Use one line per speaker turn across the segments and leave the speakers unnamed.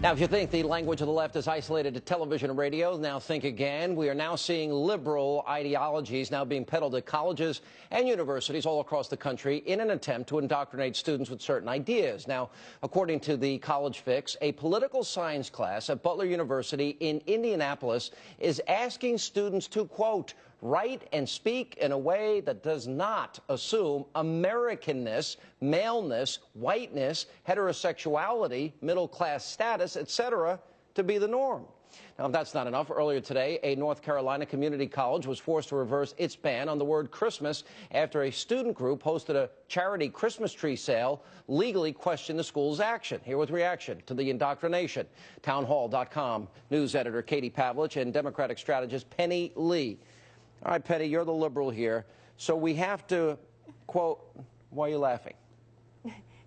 Now, if you think the language of the left is isolated to television and radio, now think again. We are now seeing liberal ideologies now being peddled at colleges and universities all across the country in an attempt to indoctrinate students with certain ideas. Now, according to the College Fix, a political science class at Butler University in Indianapolis is asking students to, quote, write and speak in a way that does not assume Americanness, maleness, whiteness, heterosexuality, middle-class status, etc., to be the norm. Now, if that's not enough, earlier today, a North Carolina community college was forced to reverse its ban on the word Christmas after a student group hosted a charity Christmas tree sale, legally questioned the school's action. Here with reaction to the indoctrination, townhall.com news editor Katie Pavlich and Democratic strategist Penny Lee. All right, Penny, you're the liberal here. So we have to, quote, why are you laughing?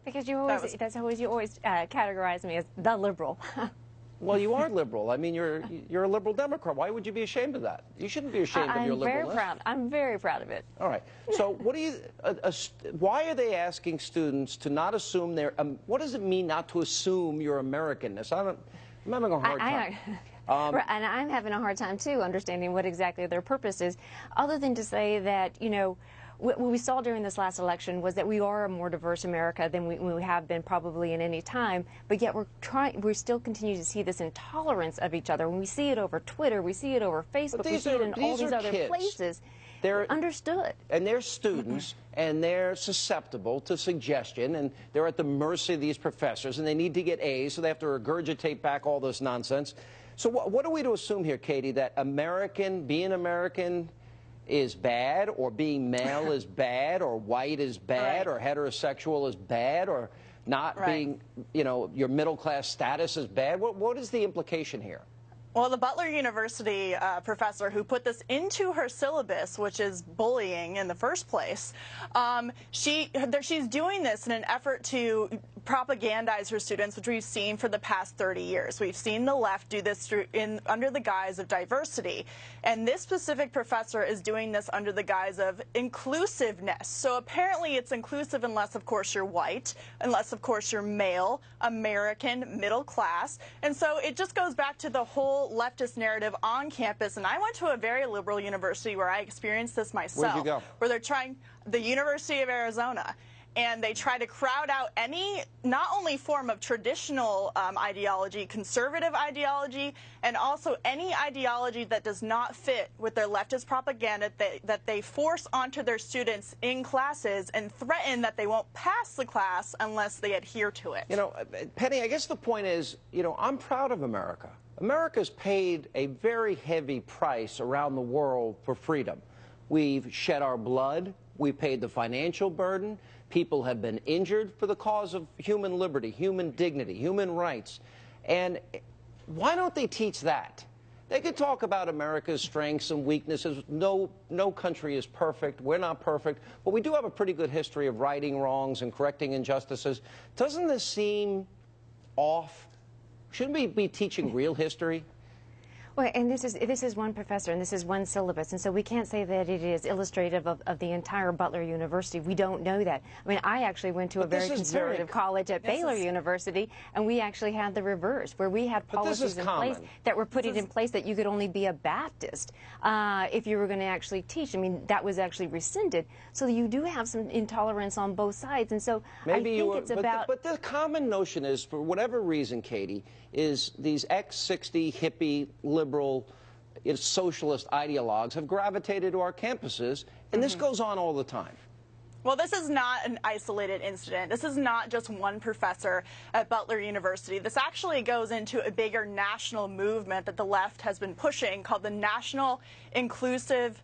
Because you always, you always categorize me as the liberal.
Well, you are liberal. I mean, you're a liberal Democrat. Why would you be ashamed of that? You shouldn't be ashamed of your liberalness.
I'm very proud. I'm very proud of it.
All right. So what do you, why are they asking students to not assume their, what does it mean not to assume your Americanness? I'm having a hard time.
And I'm having a hard time, too, understanding what exactly their purpose is, other than to say that, you know, what we saw during this last election was that we are a more diverse America than we have been probably in any time, but yet we still continue to see this intolerance of each other. When we see it over Twitter, we see it over Facebook, we see it in all these other places. They're understood.
And they're students, and they're susceptible to suggestion, and they're at the mercy of these professors, and they need to get A's, so they have to regurgitate back all this nonsense. So what are we to assume here, Katie, that being American is bad, or being male is bad, or white is bad, or heterosexual is bad, or not being, you know, your middle-class status is bad? What is the implication here?
Well, the Butler University professor who put this into her syllabus, which is bullying in the first place, she's doing this in an effort to propagandize her students, which we've seen for the past 30 years. We've seen the left do this under the guise of diversity. And this specific professor is doing this under the guise of inclusiveness. So apparently it's inclusive unless, of course, you're white, unless, of course, you're male, American, middle class. And so it just goes back to the whole leftist narrative on campus. And I went to a very liberal university where I experienced this myself.
Where'd you go?
Where they're trying, the University of Arizona. And they try to crowd out any, not only form of traditional ideology, conservative ideology, and also any ideology that does not fit with their leftist propaganda that they force onto their students in classes and threaten that they won't pass the class unless they adhere to it.
You know, Penny, I guess the point is, you know, I'm proud of America. America's paid a very heavy price around the world for freedom. We've shed our blood. We paid the financial burden. People have been injured for the cause of human liberty, human dignity, human rights. And why don't they teach that? They could talk about America's strengths and weaknesses. No country is perfect. We're not perfect. But we do have a pretty good history of righting wrongs and correcting injustices. Doesn't this seem off? Shouldn't we be teaching real history?
Well, and this is one professor, and this is one syllabus, and so we can't say that it is illustrative of the entire Butler University. We don't know that. I mean, I actually went to a very conservative college at Baylor University, and we actually had the reverse, where we had policies in place that were put in place that you could only be a Baptist if you were going to actually teach. I mean, that was actually rescinded. So you do have some intolerance on both sides, and so
maybe
I think it's about...
But the common notion is, for whatever reason, Katie, is these X60 hippie liberal socialist ideologues have gravitated to our campuses, and this goes on all the time.
Well, this is not an isolated incident. This is not just one professor at Butler University. This actually goes into a bigger national movement that the left has been pushing called the National Inclusive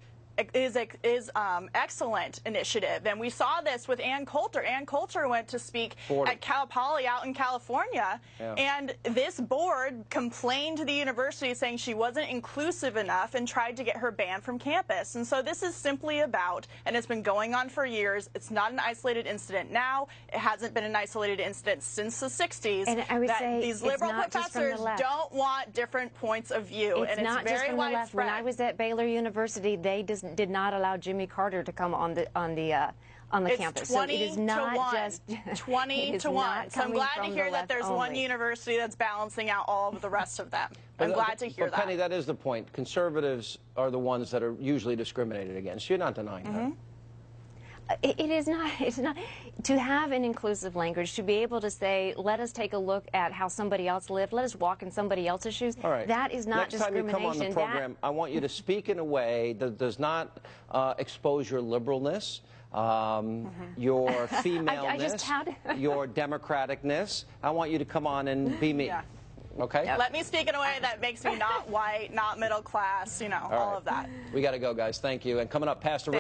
Excellent initiative. And we saw this with Ann Coulter. Ann Coulter went to speak at Cal Poly out in California, and this board complained to the university saying she wasn't inclusive enough and tried to get her banned from campus. And so this is simply about, and it's been going on for years, it's not an isolated incident now, it hasn't been an isolated incident since the 60s,
and I would say
these liberal professors don't want different points of view.
It's not just from the left. When I was at Baylor University, they did not allow Jimmy Carter to come on the on the
it's
campus.
20
so it is not
to 1.
just
20 to 1. So I'm glad to hear that there's one university that's balancing out all of the rest of them. I'm glad to hear that.
Penny, that is the point. Conservatives are the ones that are usually discriminated against. You're not denying that.
It is not. It's not to have an inclusive language, to be able to say, "Let us take a look at how somebody else lived. Let us walk in somebody else's shoes."
All right.
That is not
Next time you come on the program, I want you to speak in a way that does not expose your liberalness, your femaleness, your democraticness. I want you to come on and be me.
Yeah.
Okay?
Yep. Let me speak in a way that makes me not white, not middle class, you know, all of that.
We got to go, guys. Thank you. And coming up, Pastor